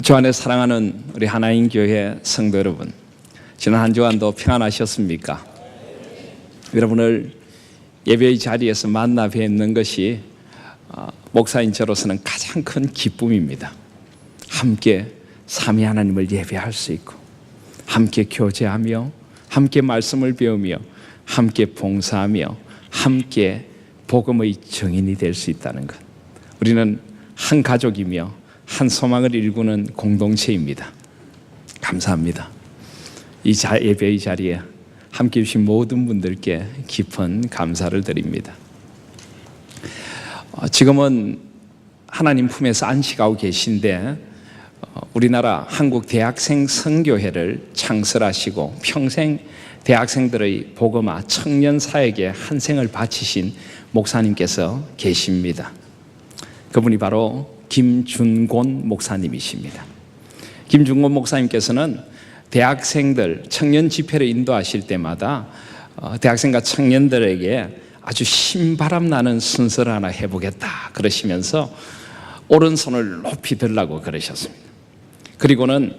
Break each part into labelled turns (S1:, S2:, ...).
S1: 주 안에 사랑하는 우리 하나님 교회 성도 여러분, 지난 한 주간도 평안하셨습니까? 여러분을 예배의 자리에서 만나 뵙는 것이 목사인 저로서는 가장 큰 기쁨입니다. 함께 삼위 하나님을 예배할 수 있고, 함께 교제하며, 함께 말씀을 배우며, 함께 봉사하며, 함께 복음의 증인이 될 수 있다는 것. 우리는 한 가족이며 한 소망을 일구는 공동체입니다. 감사합니다. 이 예배의 자리에 함께 해주신 모든 분들께 깊은 감사를 드립니다. 지금은 하나님 품에서 안식하고 계신데, 우리나라 한국 대학생 선교회를 창설하시고 평생 대학생들의 복음화 청년 사역에 한 생을 바치신 목사님께서 계십니다. 그분이 바로 김준곤 목사님이십니다. 김준곤 목사님께서는 대학생들 청년 집회를 인도하실 때마다 대학생과 청년들에게 아주 신바람 나는 순서를 하나 해보겠다 그러시면서 오른손을 높이 들라고 그러셨습니다. 그리고는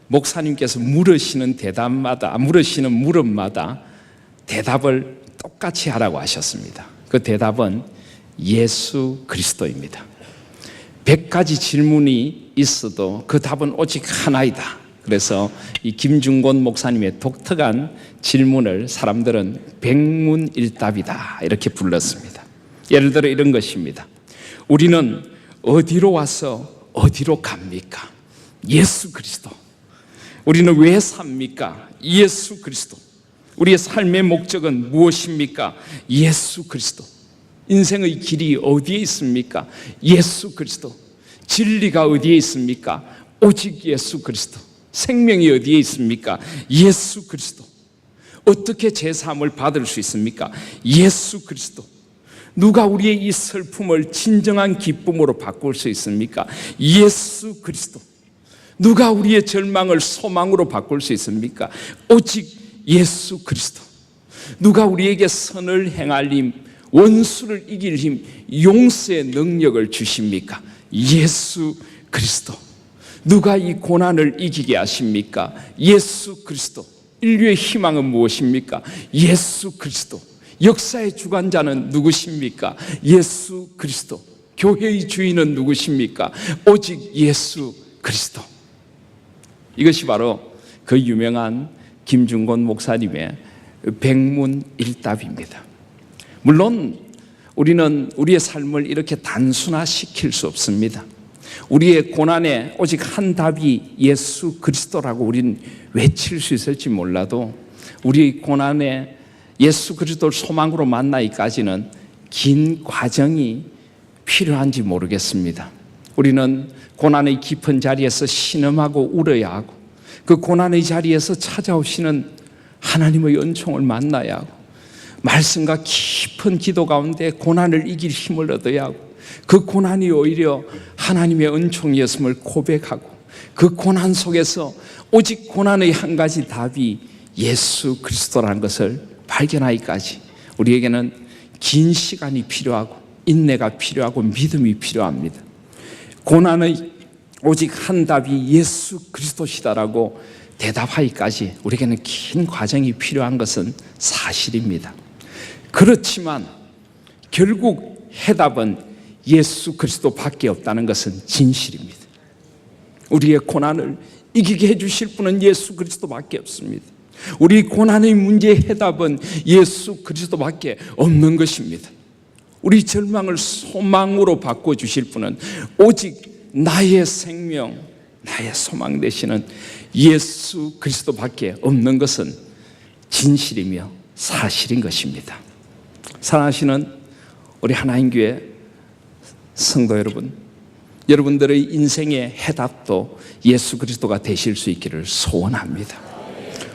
S1: 목사님께서 물으시는 물음마다 대답을 똑같이 하라고 하셨습니다. 그 대답은 예수 그리스도입니다. 100가지 질문이 있어도 그 답은 오직 하나이다. 그래서 이 김준곤 목사님의 독특한 질문을 사람들은 백문일답이다 이렇게 불렀습니다. 예를 들어 이런 것입니다. 우리는 어디로 와서 어디로 갑니까? 예수 그리스도. 우리는 왜 삽니까? 예수 그리스도. 우리의 삶의 목적은 무엇입니까? 예수 그리스도. 인생의 길이 어디에 있습니까? 예수 그리스도. 진리가 어디에 있습니까? 오직 예수 그리스도. 생명이 어디에 있습니까? 예수 그리스도. 어떻게 제사함을 받을 수 있습니까? 예수 그리스도. 누가 우리의 이 슬픔을 진정한 기쁨으로 바꿀 수 있습니까? 예수 그리스도. 누가 우리의 절망을 소망으로 바꿀 수 있습니까? 오직 예수 그리스도. 누가 우리에게 선을 행할 힘, 원수를 이길 힘, 용서의 능력을 주십니까? 예수 그리스도. 누가 이 고난을 이기게 하십니까? 예수 그리스도. 인류의 희망은 무엇입니까? 예수 그리스도. 역사의 주관자는 누구십니까? 예수 그리스도. 교회의 주인은 누구십니까? 오직 예수 그리스도. 이것이 바로 그 유명한 김준곤 목사님의 백문일답입니다. 물론 우리는 우리의 삶을 이렇게 단순화시킬 수 없습니다. 우리의 고난에 오직 한 답이 예수 그리스도라고 우리는 외칠 수 있을지 몰라도 우리의 고난에 예수 그리스도를 소망으로 만나기까지는 긴 과정이 필요한지 모르겠습니다. 우리는 고난의 깊은 자리에서 신음하고 울어야 하고, 그 고난의 자리에서 찾아오시는 하나님의 은총을 만나야 하고, 말씀과 깊은 기도 가운데 고난을 이길 힘을 얻어야 하고, 그 고난이 오히려 하나님의 은총이었음을 고백하고, 그 고난 속에서 오직 고난의 한 가지 답이 예수 그리스도라는 것을 발견하기까지 우리에게는 긴 시간이 필요하고 인내가 필요하고 믿음이 필요합니다. 고난의 오직 한 답이 예수 그리스도시다라고 대답하기까지 우리에게는 긴 과정이 필요한 것은 사실입니다. 그렇지만 결국 해답은 예수 그리스도밖에 없다는 것은 진실입니다. 우리의 고난을 이기게 해주실 분은 예수 그리스도밖에 없습니다. 우리 고난의 문제의 해답은 예수 그리스도밖에 없는 것입니다. 우리 절망을 소망으로 바꿔주실 분은 오직 나의 생명, 나의 소망 되시는 예수 그리스도밖에 없는 것은 진실이며 사실인 것입니다. 사랑하시는 우리 하나님교회 성도 여러분, 여러분들의 인생의 해답도 예수 그리스도가 되실 수 있기를 소원합니다.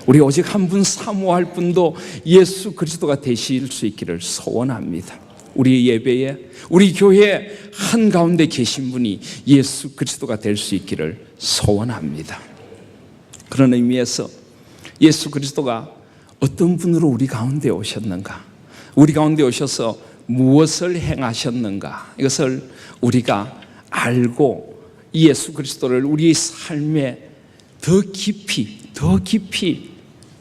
S1: 우리 오직 한 분 사모할 분도 예수 그리스도가 되실 수 있기를 소원합니다. 우리 예배에, 우리 교회에 한가운데 계신 분이 예수 그리스도가 될 수 있기를 소원합니다. 그런 의미에서 예수 그리스도가 어떤 분으로 우리 가운데 오셨는가, 우리 가운데 오셔서 무엇을 행하셨는가, 이것을 우리가 알고 이 예수 그리스도를 우리의 삶에 더 깊이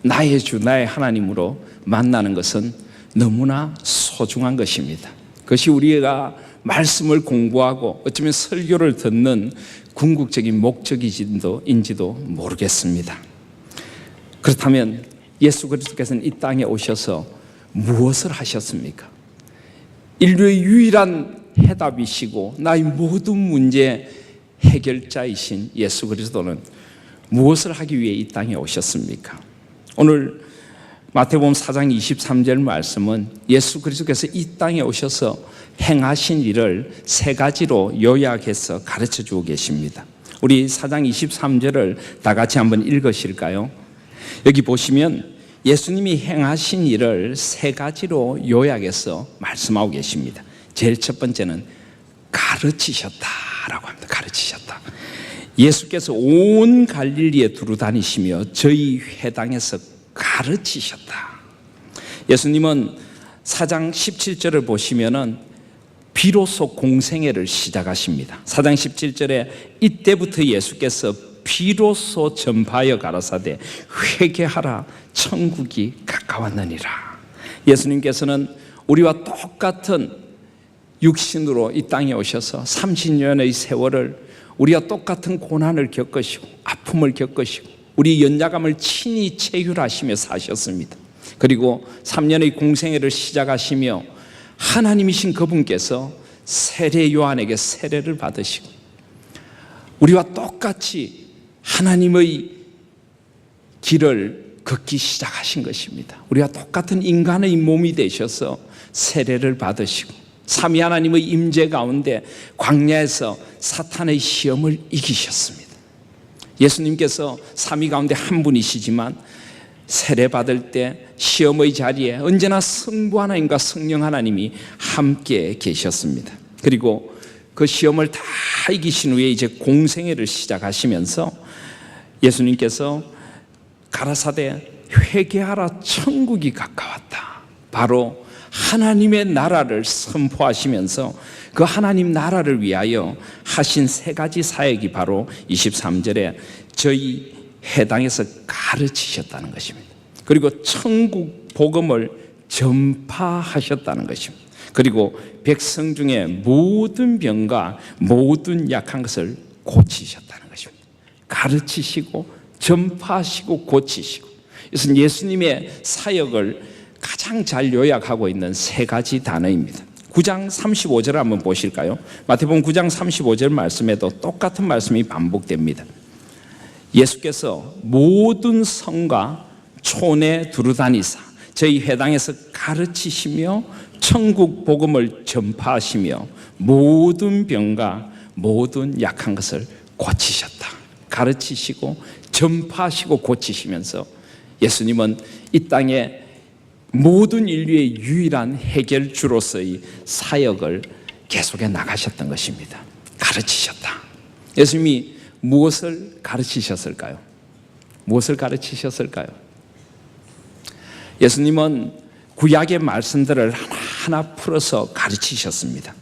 S1: 나의 주, 나의 하나님으로 만나는 것은 너무나 소중한 것입니다. 그것이 우리가 말씀을 공부하고 어쩌면 설교를 듣는 궁극적인 목적인지도 모르겠습니다. 그렇다면 예수 그리스도께서는 이 땅에 오셔서 무엇을 하셨습니까? 인류의 유일한 해답이시고 나의 모든 문제 해결자이신 예수 그리스도는 무엇을 하기 위해 이 땅에 오셨습니까? 오늘 마태복음 4장 23절 말씀은 예수 그리스도께서 이 땅에 오셔서 행하신 일을 세 가지로 요약해서 가르쳐 주고 계십니다. 우리 4장 23절을 다 같이 한번 읽으실까요? 여기 보시면 예수님이 행하신 일을 세 가지로 요약해서 말씀하고 계십니다. 제일 첫 번째는 가르치셨다라고 합니다. 가르치셨다. 예수께서 온 갈릴리에 두루 다니시며 저희 회당에서 가르치셨다. 예수님은 4장 17절을 보시면은 비로소 공생애를 시작하십니다. 4장 17절에 이때부터 예수께서 비로소 전파하여 가라사대 회개하라 천국이 가까웠느니라. 예수님께서는 우리와 똑같은 육신으로 이 땅에 오셔서 30년의 세월을 우리와 똑같은 고난을 겪으시고 아픔을 겪으시고 우리 연약함을 친히 체휼하시며 사셨습니다. 그리고 3년의 공생애를 시작하시며 하나님이신 그분께서 세례 요한에게 세례를 받으시고 우리와 똑같이 하나님의 길을 걷기 시작하신 것입니다. 우리와 똑같은 인간의 몸이 되셔서 세례를 받으시고 삼위 하나님의 임재 가운데 광야에서 사탄의 시험을 이기셨습니다. 예수님께서 삼위 가운데 한 분이시지만 세례 받을 때 시험의 자리에 언제나 성부 하나님과 성령 하나님이 함께 계셨습니다. 그리고 그 시험을 다 이기신 후에 이제 공생애를 시작하시면서 예수님께서 가라사대 회개하라 천국이 가까웠다. 바로 하나님의 나라를 선포하시면서 그 하나님 나라를 위하여 하신 세 가지 사역이 바로 23절에 저희 해당에서 가르치셨다는 것입니다. 그리고 천국 복음을 전파하셨다는 것입니다. 그리고 백성 중에 모든 병과 모든 약한 것을 고치셨다는 것입니다. 가르치시고 전파하시고 고치시고. 이것은 예수님의 사역을 가장 잘 요약하고 있는 세 가지 단어입니다. 9장 35절을 한번 보실까요? 마태복음 9장 35절 말씀에도 똑같은 말씀이 반복됩니다. 예수께서 모든 성과 촌에 두루다니사 저희 회당에서 가르치시며 천국 복음을 전파하시며 모든 병과 모든 약한 것을 고치셨다. 가르치시고 전파하시고 고치시면서 예수님은 이 땅에 모든 인류의 유일한 해결주로서의 사역을 계속해 나가셨던 것입니다. 가르치셨다. 예수님이 무엇을 가르치셨을까요? 무엇을 가르치셨을까요? 예수님은 구약의 말씀들을 하나하나 풀어서 가르치셨습니다.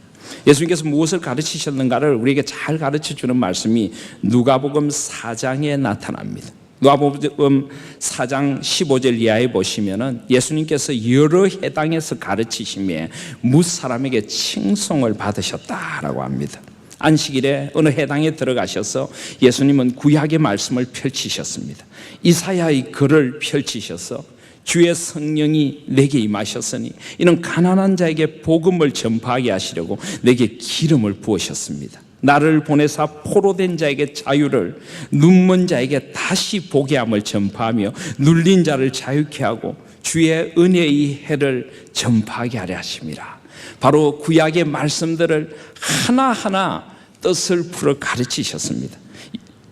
S1: 예수님께서 무엇을 가르치셨는가를 우리에게 잘 가르쳐주는 말씀이 누가복음 4장에 나타납니다. 누가복음 4장 15절 이하에 보시면은 예수님께서 여러 해당에서 가르치심에 무사람에게 칭송을 받으셨다라고 합니다. 안식일에 어느 해당에 들어가셔서 예수님은 구약의 말씀을 펼치셨습니다. 이사야의 글을 펼치셔서 주의 성령이 내게 임하셨으니 이는 가난한 자에게 복음을 전파하게 하시려고 내게 기름을 부으셨습니다. 나를 보내사 포로된 자에게 자유를, 눈먼 자에게 다시 보게 함을 전파하며 눌린 자를 자유케 하고 주의 은혜의 해를 전파하게 하려 하심이라. 바로 구약의 말씀들을 하나하나 뜻을 풀어 가르치셨습니다.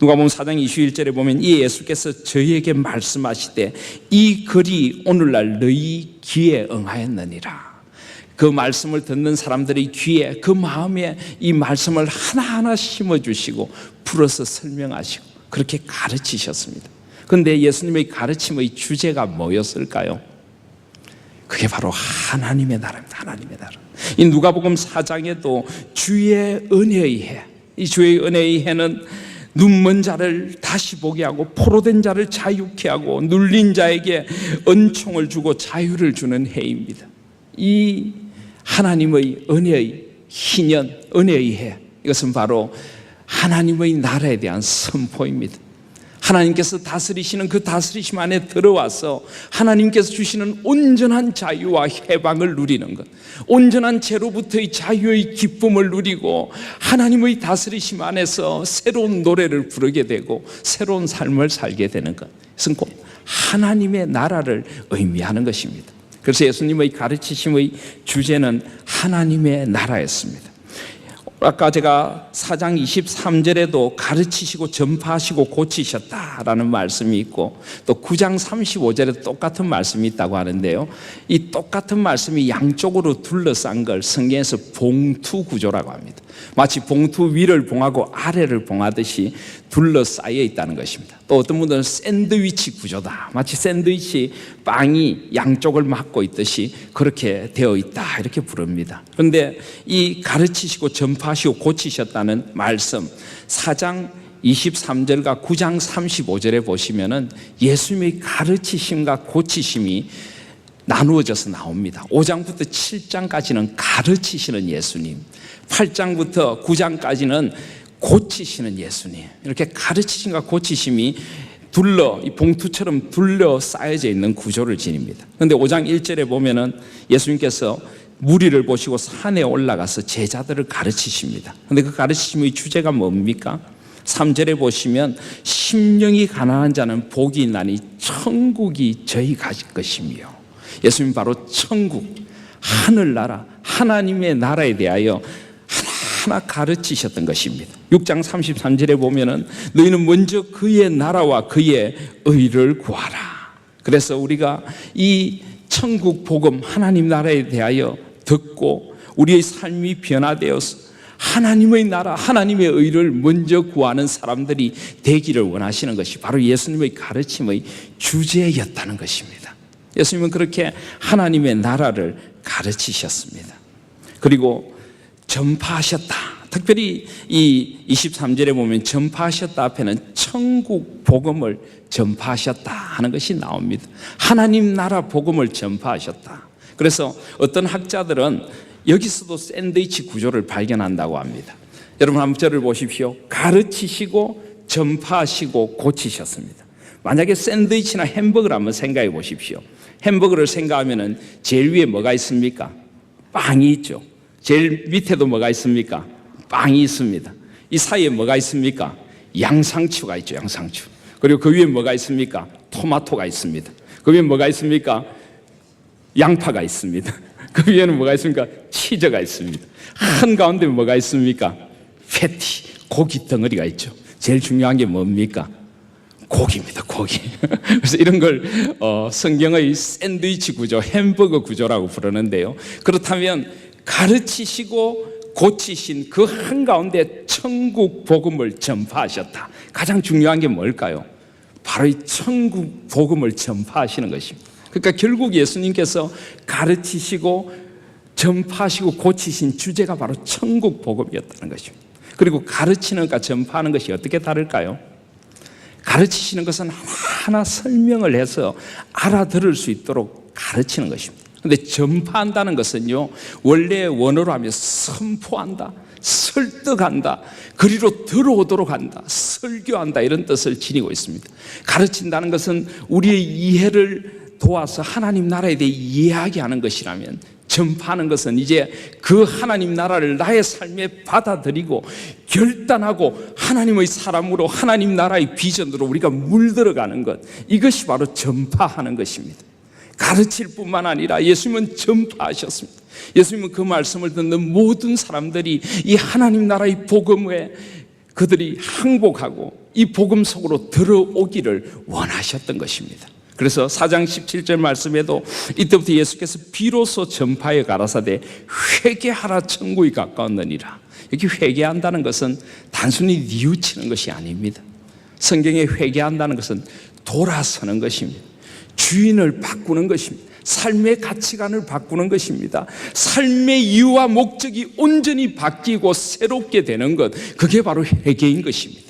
S1: 누가복음 4장 21절에 보면 이 예수께서 저희에게 말씀하시되 이 글이 오늘날 너희 귀에 응하였느니라. 그 말씀을 듣는 사람들의 귀에 그 마음에 이 말씀을 하나하나 심어주시고 풀어서 설명하시고 그렇게 가르치셨습니다. 그런데 예수님의 가르침의 주제가 뭐였을까요? 그게 바로 하나님의 나라입니다. 하나님의 나라. 이 누가복음 4장에도 주의 은혜의 해, 이 주의 은혜의 해는 눈먼 자를 다시 보게 하고 포로된 자를 자유케 하고 눌린 자에게 은총을 주고 자유를 주는 해입니다. 이 하나님의 은혜의 희년, 은혜의 해, 이것은 바로 하나님의 나라에 대한 선포입니다. 하나님께서 다스리시는 그 다스리심 안에 들어와서 하나님께서 주시는 온전한 자유와 해방을 누리는 것, 온전한 죄로부터의 자유의 기쁨을 누리고 하나님의 다스리심 안에서 새로운 노래를 부르게 되고 새로운 삶을 살게 되는 것, 이것은 곧 하나님의 나라를 의미하는 것입니다. 그래서 예수님의 가르치심의 주제는 하나님의 나라였습니다. 아까 제가 4장 23절에도 가르치시고 전파하시고 고치셨다라는 말씀이 있고 또 9장 35절에도 똑같은 말씀이 있다고 하는데요, 이 똑같은 말씀이 양쪽으로 둘러싼 걸 성경에서 봉투 구조라고 합니다. 마치 봉투 위를 봉하고 아래를 봉하듯이 둘러싸여 있다는 것입니다. 또 어떤 분들은 샌드위치 구조다, 마치 샌드위치 빵이 양쪽을 막고 있듯이 그렇게 되어 있다, 이렇게 부릅니다. 그런데 이 가르치시고 전파하시고 고치셨다는 말씀 4장 23절과 9장 35절에 보시면은 예수님의 가르치심과 고치심이 나누어져서 나옵니다. 5장부터 7장까지는 가르치시는 예수님, 8장부터 9장까지는 고치시는 예수님, 이렇게 가르치심과 고치심이 이 봉투처럼 둘러 쌓여져 있는 구조를 지닙니다. 그런데 5장 1절에 보면은 예수님께서 무리를 보시고 산에 올라가서 제자들을 가르치십니다. 그런데 그 가르치심의 주제가 뭡니까? 3절에 보시면 심령이 가난한 자는 복이 있나니 천국이 저희 가질 것이며, 예수님 바로 천국, 하늘나라, 하나님의 나라에 대하여 하나하나 가르치셨던 것입니다. 6장 33절에 보면은 너희는 먼저 그의 나라와 그의 의를 구하라. 그래서 우리가 이 천국 복음, 하나님 나라에 대하여 듣고 우리의 삶이 변화되어서 하나님의 나라, 하나님의 의를 먼저 구하는 사람들이 되기를 원하시는 것이 바로 예수님의 가르침의 주제였다는 것입니다. 예수님은 그렇게 하나님의 나라를 가르치셨습니다. 그리고 전파하셨다. 특별히 이 23절에 보면 전파하셨다 앞에는 천국 복음을 전파하셨다 하는 것이 나옵니다. 하나님 나라 복음을 전파하셨다. 그래서 어떤 학자들은 여기서도 샌드위치 구조를 발견한다고 합니다. 여러분 한번 저를 보십시오. 가르치시고 전파하시고 고치셨습니다. 만약에 샌드위치나 햄버거를 한번 생각해 보십시오. 햄버거를 생각하면 제일 위에 뭐가 있습니까? 빵이 있죠. 제일 밑에도 뭐가 있습니까? 빵이 있습니다. 이 사이에 뭐가 있습니까? 양상추가 있죠. 양상추. 그리고 그 위에 뭐가 있습니까? 토마토가 있습니다. 그 위에 뭐가 있습니까? 양파가 있습니다. 그 위에는 뭐가 있습니까? 치즈가 있습니다. 한가운데 뭐가 있습니까? 패티, 고기 덩어리가 있죠. 제일 중요한 게 뭡니까? 고기입니다. 고기. 그래서 이런 걸 성경의 샌드위치 구조, 햄버거 구조라고 부르는데요, 그렇다면 가르치시고 고치신 그 한가운데 천국 복음을 전파하셨다. 가장 중요한 게 뭘까요? 바로 이 천국 복음을 전파하시는 것입니다. 그러니까 결국 예수님께서 가르치시고 전파하시고 고치신 주제가 바로 천국 복음이었다는 것입니다. 그리고 가르치는 것과 전파하는 것이 어떻게 다를까요? 가르치시는 것은 하나하나 설명을 해서 알아들을 수 있도록 가르치는 것입니다. 그런데 전파한다는 것은요, 원래 원어로 하면 선포한다, 설득한다, 그리로 들어오도록 한다, 설교한다, 이런 뜻을 지니고 있습니다. 가르친다는 것은 우리의 이해를 도와서 하나님 나라에 대해 이야기하는 것이라면, 전파하는 것은 이제 그 하나님 나라를 나의 삶에 받아들이고 결단하고 하나님의 사람으로 하나님 나라의 비전으로 우리가 물들어가는 것, 이것이 바로 전파하는 것입니다. 가르칠 뿐만 아니라 예수님은 전파하셨습니다. 예수님은 그 말씀을 듣는 모든 사람들이 이 하나님 나라의 복음에 그들이 항복하고 이 복음 속으로 들어오기를 원하셨던 것입니다. 그래서 4장 17절 말씀에도 이때부터 예수께서 비로소 전파에 가라사대 회개하라 천국이 가까웠느니라. 여기 회개한다는 것은 단순히 뉘우치는 것이 아닙니다. 성경에 회개한다는 것은 돌아서는 것입니다. 주인을 바꾸는 것입니다. 삶의 가치관을 바꾸는 것입니다. 삶의 이유와 목적이 온전히 바뀌고 새롭게 되는 것, 그게 바로 회개인 것입니다.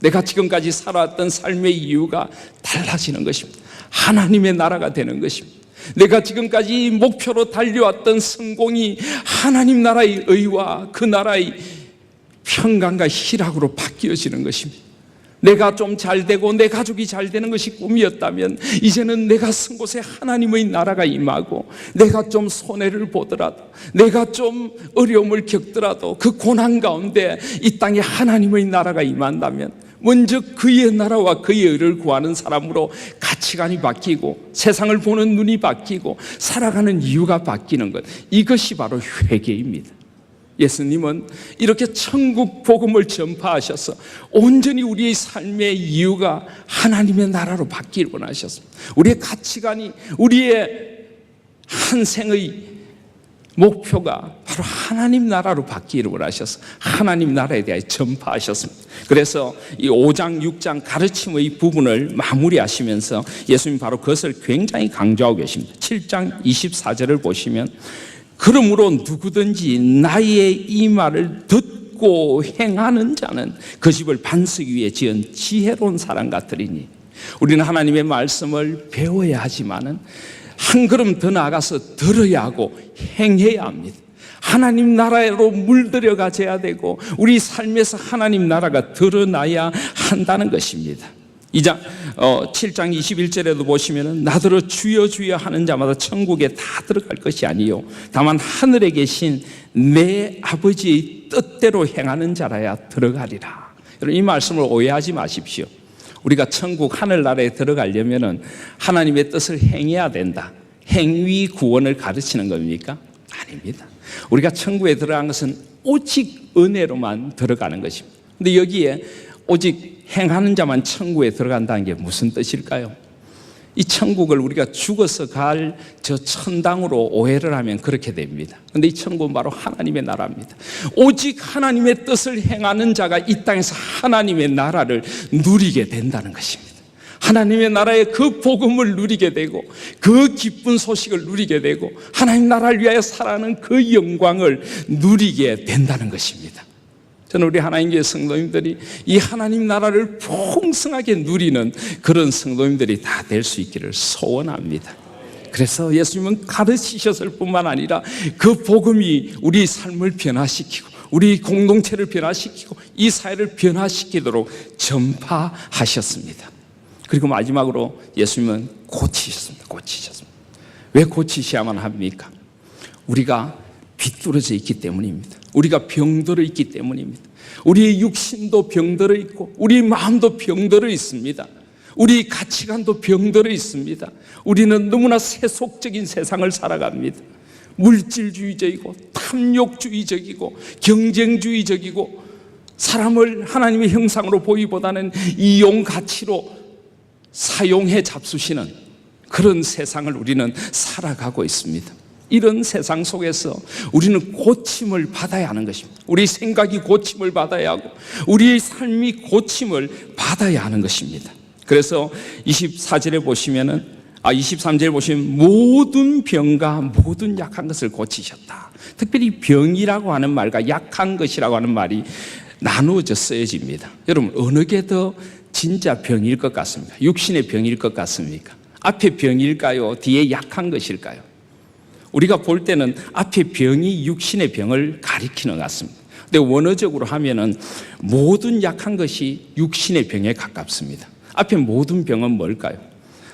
S1: 내가 지금까지 살아왔던 삶의 이유가 달라지는 것입니다. 하나님의 나라가 되는 것입니다. 내가 지금까지 목표로 달려왔던 성공이 하나님 나라의 의와 그 나라의 평강과 희락으로 바뀌어지는 것입니다. 내가 좀 잘되고 내 가족이 잘되는 것이 꿈이었다면 이제는 내가 쓴 곳에 하나님의 나라가 임하고, 내가 좀 손해를 보더라도, 내가 좀 어려움을 겪더라도 그 고난 가운데 이 땅에 하나님의 나라가 임한다면 먼저 그의 나라와 그의 의를 구하는 사람으로 가치관이 바뀌고 세상을 보는 눈이 바뀌고 살아가는 이유가 바뀌는 것, 이것이 바로 회개입니다. 예수님은 이렇게 천국 복음을 전파하셔서 온전히 우리의 삶의 이유가 하나님의 나라로 바뀌길 원하셨습니다. 우리의 가치관이, 우리의 한 생의 목표가 바로 하나님 나라로 바뀌기를 원하셔서 하나님 나라에 대해 전파하셨습니다. 그래서 이 5장, 6장 가르침의 부분을 마무리하시면서 예수님 바로 그것을 굉장히 강조하고 계십니다. 7장 24절을 보시면, 그러므로 누구든지 나의 이 말을 듣고 행하는 자는 그 집을 반석 위에 지은 지혜로운 사람 같으리니. 우리는 하나님의 말씀을 배워야 하지만은 한 걸음 더 나아가서 들어야 하고 행해야 합니다. 하나님 나라로 물들여 가져야 되고 우리 삶에서 하나님 나라가 드러나야 한다는 것입니다. 7장 21절에도 보시면, 나더러 주여 주여 하는 자마다 천국에 다 들어갈 것이 아니요 다만 하늘에 계신 내 아버지의 뜻대로 행하는 자라야 들어가리라. 여러분, 이 말씀을 오해하지 마십시오. 우리가 천국 하늘나라에 들어가려면 하나님의 뜻을 행해야 된다, 행위 구원을 가르치는 겁니까? 아닙니다. 우리가 천국에 들어간 것은 오직 은혜로만 들어가는 것입니다. 그런데 여기에 오직 행하는 자만 천국에 들어간다는 게 무슨 뜻일까요? 이 천국을 우리가 죽어서 갈 저 천당으로 오해를 하면 그렇게 됩니다. 그런데 이 천국은 바로 하나님의 나라입니다. 오직 하나님의 뜻을 행하는 자가 이 땅에서 하나님의 나라를 누리게 된다는 것입니다. 하나님의 나라의 그 복음을 누리게 되고 그 기쁜 소식을 누리게 되고 하나님 나라를 위하여 살아가는 그 영광을 누리게 된다는 것입니다. 저는 우리 하나님교회 성도님들이 이 하나님 나라를 풍성하게 누리는 그런 성도님들이 다 될 수 있기를 소원합니다. 그래서 예수님은 가르치셨을 뿐만 아니라 그 복음이 우리 삶을 변화시키고 우리 공동체를 변화시키고 이 사회를 변화시키도록 전파하셨습니다. 그리고 마지막으로 예수님은 고치셨습니다. 왜 고치셔야만 합니까? 우리가 비뚤어져 있기 때문입니다. 우리가 병들어 있기 때문입니다. 우리의 육신도 병들어 있고 우리 마음도 병들어 있습니다. 우리 가치관도 병들어 있습니다. 우리는 너무나 세속적인 세상을 살아갑니다. 물질주의적이고 탐욕주의적이고 경쟁주의적이고 사람을 하나님의 형상으로 보기보다는 이용 가치로 사용해 잡수시는 그런 세상을 우리는 살아가고 있습니다. 이런 세상 속에서 우리는 고침을 받아야 하는 것입니다. 우리 생각이 고침을 받아야 하고 우리의 삶이 고침을 받아야 하는 것입니다. 그래서 23절에 보시면 모든 병과 모든 약한 것을 고치셨다. 특별히 병이라고 하는 말과 약한 것이라고 하는 말이 나누어져 쓰여집니다. 여러분, 어느 게 더 진짜 병일 것 같습니까? 육신의 병일 것 같습니까? 앞에 병일까요? 뒤에 약한 것일까요? 우리가 볼 때는 앞에 병이 육신의 병을 가리키는 것 같습니다. 근데 원어적으로 하면은 모든 약한 것이 육신의 병에 가깝습니다. 앞에 모든 병은 뭘까요?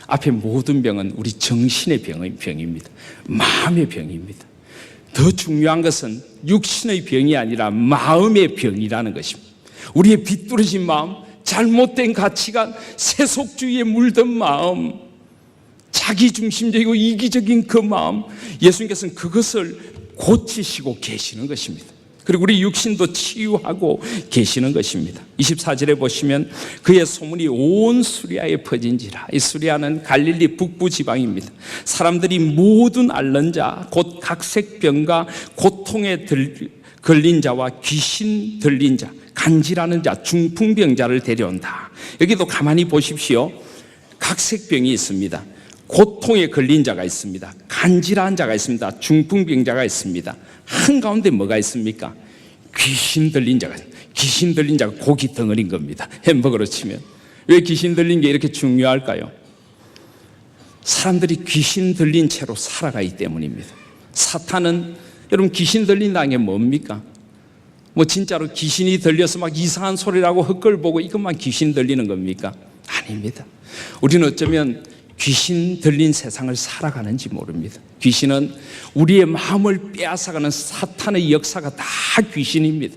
S1: 앞에 모든 병은 우리 정신의 병입니다. 마음의 병입니다. 더 중요한 것은 육신의 병이 아니라 마음의 병이라는 것입니다. 우리의 비뚤어진 마음, 잘못된 가치관, 세속주의에 물든 마음, 자기중심적이고 이기적인 그 마음, 예수님께서는 그것을 고치시고 계시는 것입니다. 그리고 우리 육신도 치유하고 계시는 것입니다. 24절에 보시면 그의 소문이 온 수리아에 퍼진지라. 이 수리아는 갈릴리 북부 지방입니다. 사람들이 모든 앓는 자, 곧 각색병과 고통에 걸린 자와 귀신 들린 자, 간질하는 자, 중풍병자를 데려온다. 여기도 가만히 보십시오. 각색병이 있습니다. 고통에 걸린 자가 있습니다. 간질한 자가 있습니다. 중풍병자가 있습니다. 한가운데 뭐가 있습니까? 귀신 들린 자가 있습니다. 귀신 들린 자가 고기 덩어리인 겁니다. 햄버거로 치면. 왜 귀신 들린 게 이렇게 중요할까요? 사람들이 귀신 들린 채로 살아가기 때문입니다. 사탄은 여러분 귀신 들린다는 게 뭡니까? 뭐 진짜로 귀신이 들려서 막 이상한 소리라고 헛걸보고 이것만 귀신 들리는 겁니까? 아닙니다. 우리는 어쩌면 귀신 들린 세상을 살아가는지 모릅니다. 귀신은 우리의 마음을 빼앗아가는 사탄의 역사가 다 귀신입니다.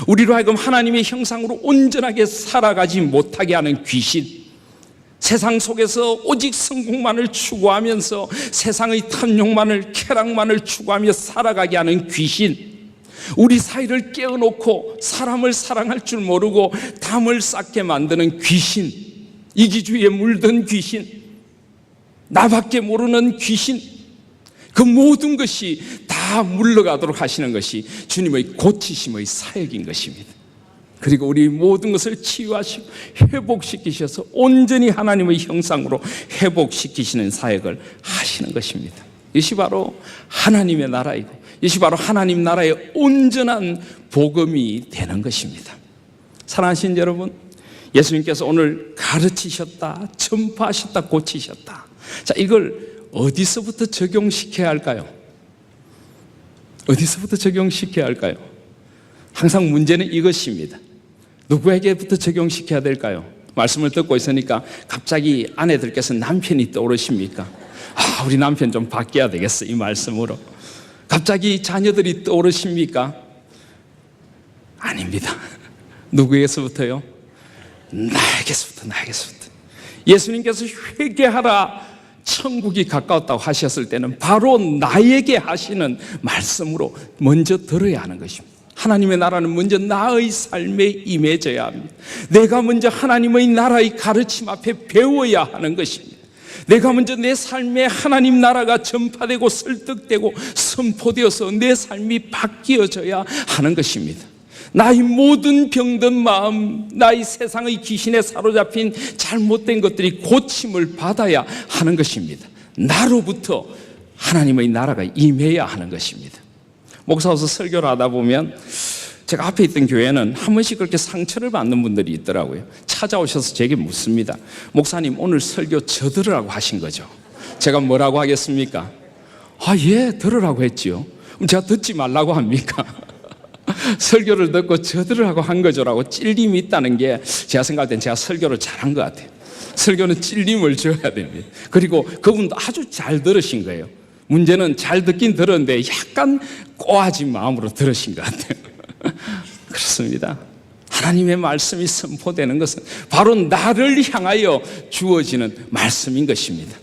S1: 우리로 하여금 하나님의 형상으로 온전하게 살아가지 못하게 하는 귀신, 세상 속에서 오직 성공만을 추구하면서 세상의 탐욕만을, 쾌락만을 추구하며 살아가게 하는 귀신, 우리 사이를 깨어놓고 사람을 사랑할 줄 모르고 담을 쌓게 만드는 귀신, 이기주의에 물든 귀신, 나밖에 모르는 귀신, 그 모든 것이 다 물러가도록 하시는 것이 주님의 고치심의 사역인 것입니다. 그리고 우리 모든 것을 치유하시고 회복시키셔서 온전히 하나님의 형상으로 회복시키시는 사역을 하시는 것입니다. 이것이 바로 하나님의 나라이고 이것이 바로 하나님 나라의 온전한 복음이 되는 것입니다. 사랑하신 여러분, 예수님께서 오늘 가르치셨다, 전파하셨다, 고치셨다. 자, 이걸 어디서부터 적용시켜야 할까요? 어디서부터 적용시켜야 할까요? 항상 문제는 이것입니다. 누구에게부터 적용시켜야 될까요? 말씀을 듣고 있으니까 갑자기 아내들께서 남편이 떠오르십니까? 아, 우리 남편 좀 바뀌어야 되겠어, 이 말씀으로. 갑자기 자녀들이 떠오르십니까? 아닙니다. 누구에게서부터요? 나에게서부터. 예수님께서 회개하라, 천국이 가까웠다고 하셨을 때는 바로 나에게 하시는 말씀으로 먼저 들어야 하는 것입니다. 하나님의 나라는 먼저 나의 삶에 임해져야 합니다. 내가 먼저 하나님의 나라의 가르침 앞에 배워야 하는 것입니다. 내가 먼저 내 삶에 하나님 나라가 전파되고 설득되고 선포되어서 내 삶이 바뀌어져야 하는 것입니다. 나의 모든 병든 마음, 나의 세상의 귀신에 사로잡힌 잘못된 것들이 고침을 받아야 하는 것입니다. 나로부터 하나님의 나라가 임해야 하는 것입니다. 목사로서 설교를 하다 보면 제가 앞에 있던 교회는 한 번씩 그렇게 상처를 받는 분들이 있더라고요. 찾아오셔서 제게 묻습니다. 목사님, 오늘 설교 저 들으라고 하신 거죠? 제가 뭐라고 하겠습니까? 아, 예, 들으라고 했지요. 그럼 제가 듣지 말라고 합니까? 설교를 듣고 저 들으라고 한 거죠라고 찔림이 있다는 게 제가 생각할 땐 제가 설교를 잘한 것 같아요. 설교는 찔림을 줘야 됩니다. 그리고 그분도 아주 잘 들으신 거예요. 문제는 잘 듣긴 들었는데 약간 꼬아진 마음으로 들으신 것 같아요. 그렇습니다. 하나님의 말씀이 선포되는 것은 바로 나를 향하여 주어지는 말씀인 것입니다.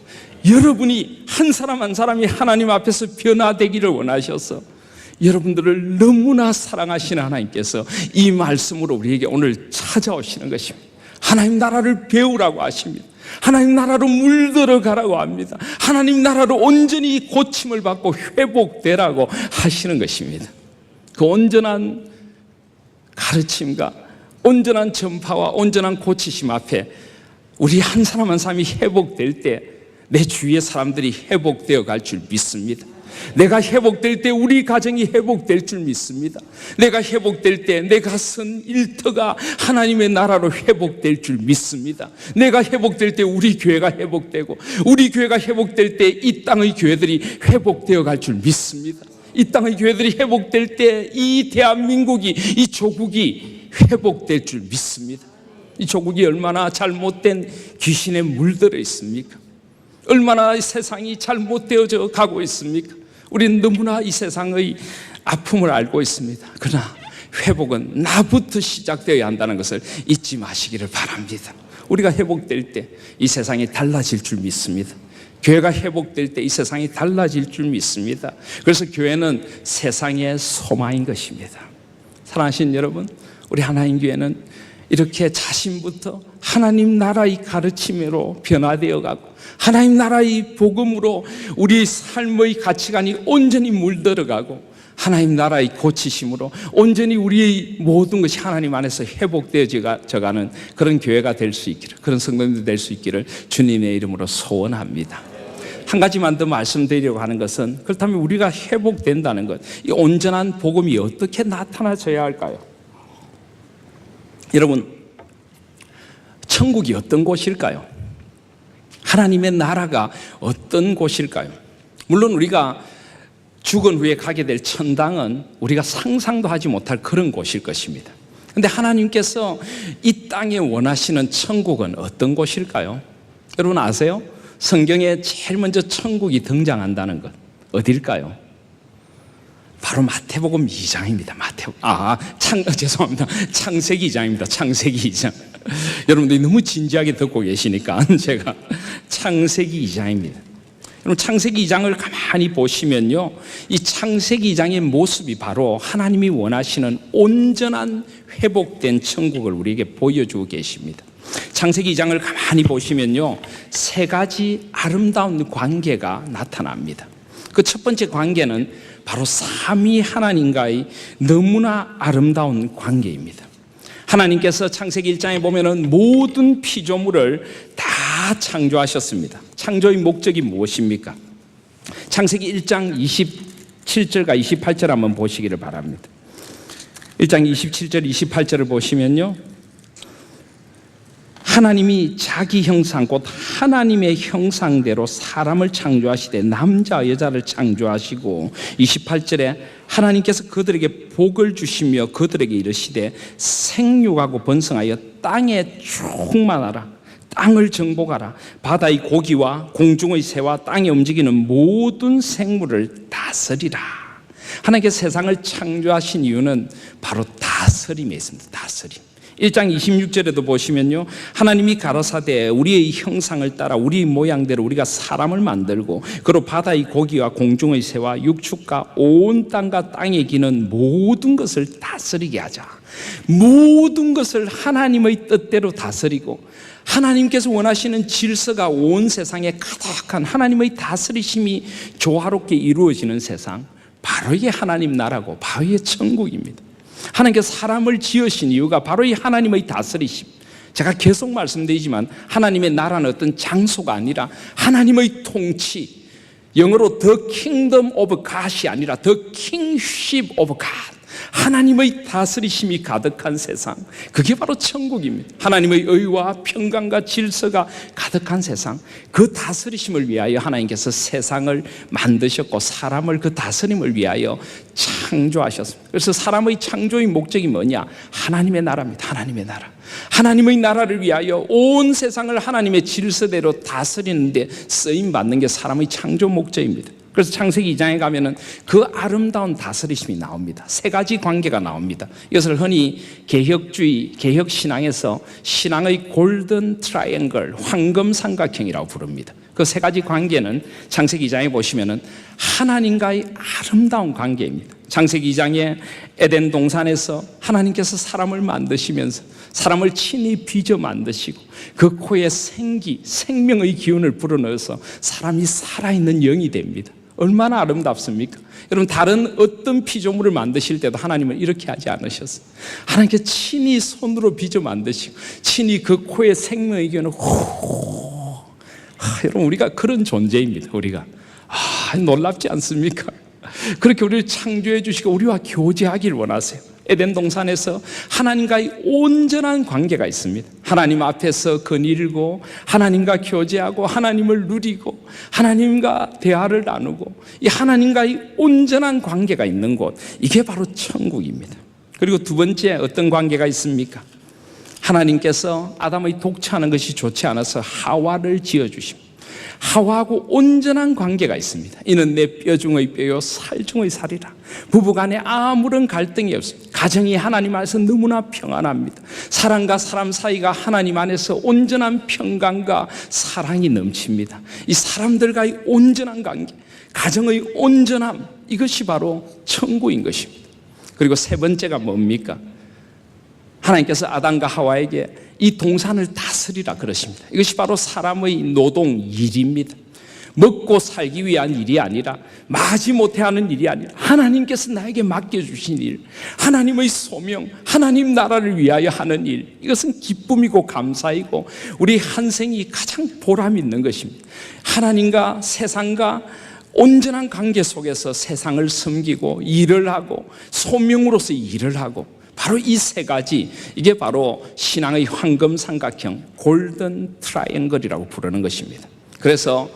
S1: 여러분이 한 사람 한 사람이 하나님 앞에서 변화되기를 원하셔서 여러분들을 너무나 사랑하시는 하나님께서 이 말씀으로 우리에게 오늘 찾아오시는 것입니다. 하나님 나라를 배우라고 하십니다. 하나님 나라로 물들어 가라고 합니다. 하나님 나라로 온전히 고침을 받고 회복되라고 하시는 것입니다. 그 온전한 가르침과 온전한 전파와 온전한 고치심 앞에 우리 한 사람 한 사람이 회복될 때 내 주위의 사람들이 회복되어 갈 줄 믿습니다. 내가 회복될 때 우리 가정이 회복될 줄 믿습니다. 내가 회복될 때 내가 쓴 일터가 하나님의 나라로 회복될 줄 믿습니다. 내가 회복될 때 우리 교회가 회복되고 우리 교회가 회복될 때 이 땅의 교회들이 회복되어 갈 줄 믿습니다. 이 땅의 교회들이 회복될 때 이 대한민국이, 이 조국이 회복될 줄 믿습니다. 이 조국이 얼마나 잘못된 귀신에 물들어 있습니까? 얼마나 세상이 잘못되어져 가고 있습니까? 우리는 너무나 이 세상의 아픔을 알고 있습니다. 그러나 회복은 나부터 시작되어야 한다는 것을 잊지 마시기를 바랍니다. 우리가 회복될 때 이 세상이 달라질 줄 믿습니다. 교회가 회복될 때 이 세상이 달라질 줄 믿습니다. 그래서 교회는 세상의 소망인 것입니다. 사랑하신 여러분, 우리 하나님 교회는 이렇게 자신부터 하나님 나라의 가르침으로 변화되어 가고 하나님 나라의 복음으로 우리 삶의 가치관이 온전히 물들어가고 하나님 나라의 고치심으로 온전히 우리의 모든 것이 하나님 안에서 회복되어져가는 그런 교회가 될 수 있기를, 그런 성도님들 될 수 있기를 주님의 이름으로 소원합니다. 한 가지만 더 말씀드리려고 하는 것은, 그렇다면 우리가 회복된다는 것, 이 온전한 복음이 어떻게 나타나져야 할까요? 여러분, 천국이 어떤 곳일까요? 하나님의 나라가 어떤 곳일까요? 물론 우리가 죽은 후에 가게 될 천당은 우리가 상상도 하지 못할 그런 곳일 것입니다. 그런데 하나님께서 이 땅에 원하시는 천국은 어떤 곳일까요? 여러분 아세요? 성경에 제일 먼저 천국이 등장한다는 것 어딜까요? 바로 마태복음 2장입니다. 죄송합니다. 창세기 2장입니다. 창세기 2장. 여러분들이 너무 진지하게 듣고 계시니까 제가 창세기 2장입니다. 여러분 창세기 2장을 가만히 보시면요, 이 창세기 2장의 모습이 바로 하나님이 원하시는 온전한 회복된 천국을 우리에게 보여주고 계십니다. 창세기 2장을 가만히 보시면요, 세 가지 아름다운 관계가 나타납니다. 그 첫 번째 관계는 바로 삼위 하나님과의 너무나 아름다운 관계입니다. 하나님께서 창세기 1장에 보면은 모든 피조물을 다 창조하셨습니다. 창조의 목적이 무엇입니까? 창세기 1장 27절과 28절 한번 보시기를 바랍니다. 1장 27절 28절을 보시면요, 하나님이 자기 형상 곧 하나님의 형상대로 사람을 창조하시되 남자 여자를 창조하시고 28절에 하나님께서 그들에게 복을 주시며 그들에게 이르시되 생육하고 번성하여 땅에 충만하라, 땅을 정복하라, 바다의 고기와 공중의 새와 땅에 움직이는 모든 생물을 다스리라. 하나님께서 세상을 창조하신 이유는 바로 다스림에 있습니다. 다스림. 1장 26절에도 보시면요, 하나님이 가라사대 우리의 형상을 따라 우리의 모양대로 우리가 사람을 만들고 그로 바다의 고기와 공중의 새와 육축과 온 땅과 땅에 기는 모든 것을 다스리게 하자. 모든 것을 하나님의 뜻대로 다스리고 하나님께서 원하시는 질서가 온 세상에 가득한 하나님의 다스리심이 조화롭게 이루어지는 세상, 바로 이게 하나님 나라고 바로 이게 천국입니다. 하나님께서 사람을 지으신 이유가 바로 이 하나님의 다스리심. 제가 계속 말씀드리지만 하나님의 나라는 어떤 장소가 아니라 하나님의 통치, 영어로 The Kingdom of God이 아니라 The Kingship of God, 하나님의 다스리심이 가득한 세상, 그게 바로 천국입니다. 하나님의 의와 평강과 질서가 가득한 세상, 그 다스리심을 위하여 하나님께서 세상을 만드셨고 사람을 그 다스림을 위하여 창조하셨습니다. 그래서 사람의 창조의 목적이 뭐냐? 하나님의 나라입니다. 하나님의 나라. 하나님의 나라를 위하여 온 세상을 하나님의 질서대로 다스리는 데 쓰임받는 게 사람의 창조 목적입니다. 그래서 창세기 2장에 가면은 그 아름다운 다스리심이 나옵니다. 세 가지 관계가 나옵니다. 이것을 흔히 개혁주의, 개혁신앙에서 신앙의 골든 트라이앵글, 황금 삼각형이라고 부릅니다. 그 세 가지 관계는 창세기 2장에 보시면은 하나님과의 아름다운 관계입니다. 창세기 2장에 에덴 동산에서 하나님께서 사람을 만드시면서 사람을 친히 빚어 만드시고 그 코에 생명의 기운을 불어넣어서 사람이 살아있는 영이 됩니다. 얼마나 아름답습니까? 여러분, 다른 어떤 피조물을 만드실 때도 하나님은 이렇게 하지 않으셨어요. 하나님께서 친히 손으로 빚어 만드시고 친히 그 코에 생명의 기운을 여러분, 우리가 그런 존재입니다. 우리가 놀랍지 않습니까? 그렇게 우리를 창조해 주시고 우리와 교제하기를 원하세요. 에덴 동산에서 하나님과의 온전한 관계가 있습니다. 하나님 앞에서 거닐고 하나님과 교제하고 하나님을 누리고 하나님과 대화를 나누고 이 하나님과의 온전한 관계가 있는 곳, 이게 바로 천국입니다. 그리고 두 번째 어떤 관계가 있습니까? 하나님께서 아담의 독차하는 것이 좋지 않아서 하와를 지어주십니다. 하와하고 온전한 관계가 있습니다. 이는 내 뼈 중의 뼈요 살 중의 살이라. 부부간에 아무런 갈등이 없습니다. 가정이 하나님 안에서 너무나 평안합니다. 사람과 사람 사이가 하나님 안에서 온전한 평강과 사랑이 넘칩니다. 이 사람들과의 온전한 관계, 가정의 온전함, 이것이 바로 천국인 것입니다. 그리고 세 번째가 뭡니까? 하나님께서 아담과 하와에게 이 동산을 다스리라 그러십니다. 이것이 바로 사람의 노동 일입니다. 먹고 살기 위한 일이 아니라, 마지못해 하는 일이 아니라 하나님께서 나에게 맡겨주신 일, 하나님의 소명, 하나님 나라를 위하여 하는 일, 이것은 기쁨이고 감사이고 우리 한 생이 가장 보람 있는 것입니다. 하나님과 세상과 온전한 관계 속에서 세상을 섬기고 일을 하고 소명으로서 일을 하고, 바로 이 세 가지, 이게 바로 신앙의 황금 삼각형, 골든 트라이앵글이라고 부르는 것입니다. 그래서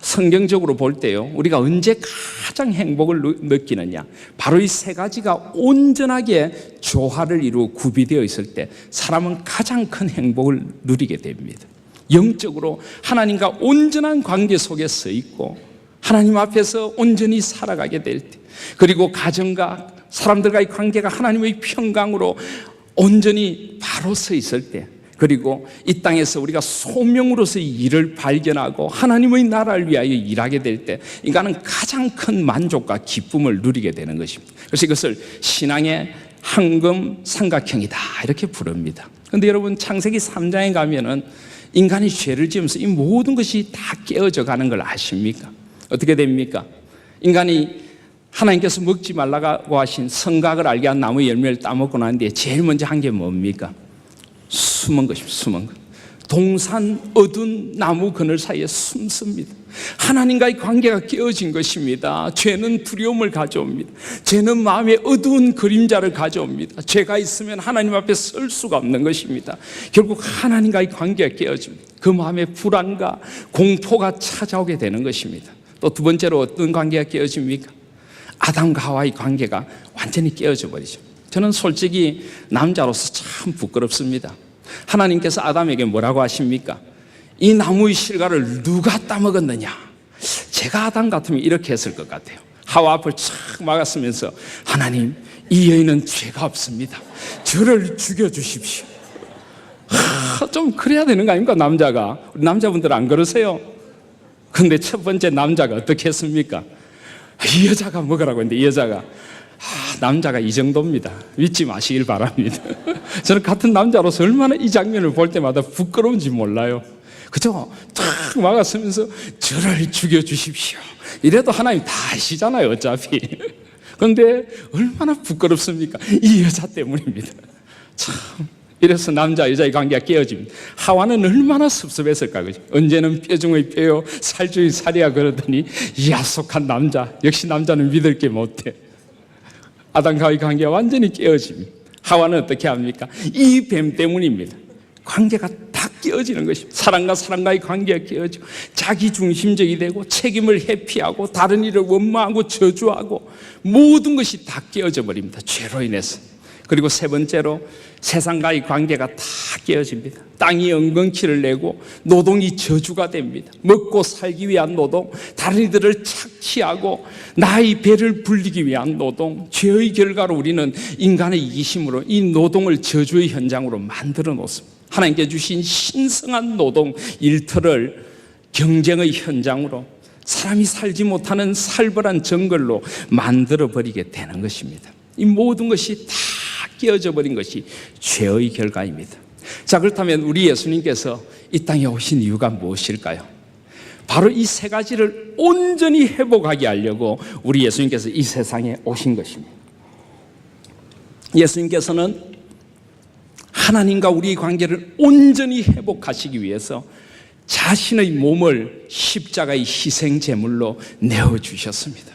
S1: 성경적으로 볼 때요, 우리가 언제 가장 행복을 느끼느냐, 바로 이 세 가지가 온전하게 조화를 이루고 구비되어 있을 때 사람은 가장 큰 행복을 누리게 됩니다. 영적으로 하나님과 온전한 관계 속에 서 있고 하나님 앞에서 온전히 살아가게 될 때, 그리고 가정과 사람들과의 관계가 하나님의 평강으로 온전히 바로 서 있을 때, 그리고 이 땅에서 우리가 소명으로서의 일을 발견하고 하나님의 나라를 위하여 일하게 될 때 인간은 가장 큰 만족과 기쁨을 누리게 되는 것입니다. 그래서 이것을 신앙의 황금 삼각형이다 이렇게 부릅니다. 그런데 여러분, 창세기 3장에 가면은 인간이 죄를 지으면서 이 모든 것이 다 깨어져 가는 걸 아십니까? 어떻게 됩니까? 인간이 하나님께서 먹지 말라고 하신 성각을 알게 한 나무 열매를 따먹고 난 뒤에 제일 먼저 한 게 뭡니까? 숨은 것입니다. 숨은 것. 동산 어두운 나무 그늘 사이에 숨습니다. 하나님과의 관계가 깨어진 것입니다. 죄는 두려움을 가져옵니다. 죄는 마음에 어두운 그림자를 가져옵니다. 죄가 있으면 하나님 앞에 설 수가 없는 것입니다. 결국 하나님과의 관계가 깨어집니다. 그 마음에 불안과 공포가 찾아오게 되는 것입니다. 또 두 번째로 어떤 관계가 깨어집니까? 아담과 하와의 관계가 완전히 깨어져 버리죠. 저는 솔직히 남자로서 참 부끄럽습니다. 하나님께서 아담에게 뭐라고 하십니까? 이 나무의 실과를 누가 따먹었느냐? 제가 아담 같으면 이렇게 했을 것 같아요. 하와 앞을 착 막았으면서, 하나님, 이 여인은 죄가 없습니다. 저를 죽여주십시오. 좀 그래야 되는 거 아닙니까, 남자가? 우리 남자분들 안 그러세요? 근데 첫 번째 남자가 어떻게 했습니까? 이 여자가 먹으라고 했는데, 이 여자가, 남자가 이 정도입니다. 믿지 마시길 바랍니다. 저는 같은 남자로서 얼마나 이 장면을 볼 때마다 부끄러운지 몰라요. 그죠? 탁 막았으면서 저를 죽여주십시오. 이래도 하나님 다 아시잖아요, 어차피. 그런데 얼마나 부끄럽습니까? 이 여자 때문입니다. 참. 이래서 남자 여자의 관계가 깨어집니다. 하와는 얼마나 섭섭했을까, 그죠? 언제는 뼈중의 뼈요 살중의 살이야 그러더니 야속한 남자, 역시 남자는 믿을 게 못해. 아담과의 관계가 완전히 깨어집니다. 하와는 어떻게 합니까? 이 뱀 때문입니다. 관계가 다 깨어지는 것입니다. 사람과 사람과의 관계가 깨어지고 자기 중심적이 되고 책임을 회피하고 다른 일을 원망하고 저주하고 모든 것이 다 깨어져 버립니다. 죄로 인해서. 그리고 세 번째로 세상과의 관계가 다 깨어집니다. 땅이 엉겅퀴를 내고 노동이 저주가 됩니다. 먹고 살기 위한 노동, 다른 이들을 착취하고 나의 배를 불리기 위한 노동, 죄의 결과로 우리는 인간의 이기심으로 이 노동을 저주의 현장으로 만들어 놓습니다. 하나님께 주신 신성한 노동 일터를 경쟁의 현장으로, 사람이 살지 못하는 살벌한 정글로 만들어 버리게 되는 것입니다. 이 모든 것이 다 깨어져 버린 것이 죄의 결과입니다. 자, 그렇다면 우리 예수님께서 이 땅에 오신 이유가 무엇일까요? 바로 이 세 가지를 온전히 회복하게 하려고 우리 예수님께서 이 세상에 오신 것입니다. 예수님께서는 하나님과 우리의 관계를 온전히 회복하시기 위해서 자신의 몸을 십자가의 희생 제물로 내어주셨습니다.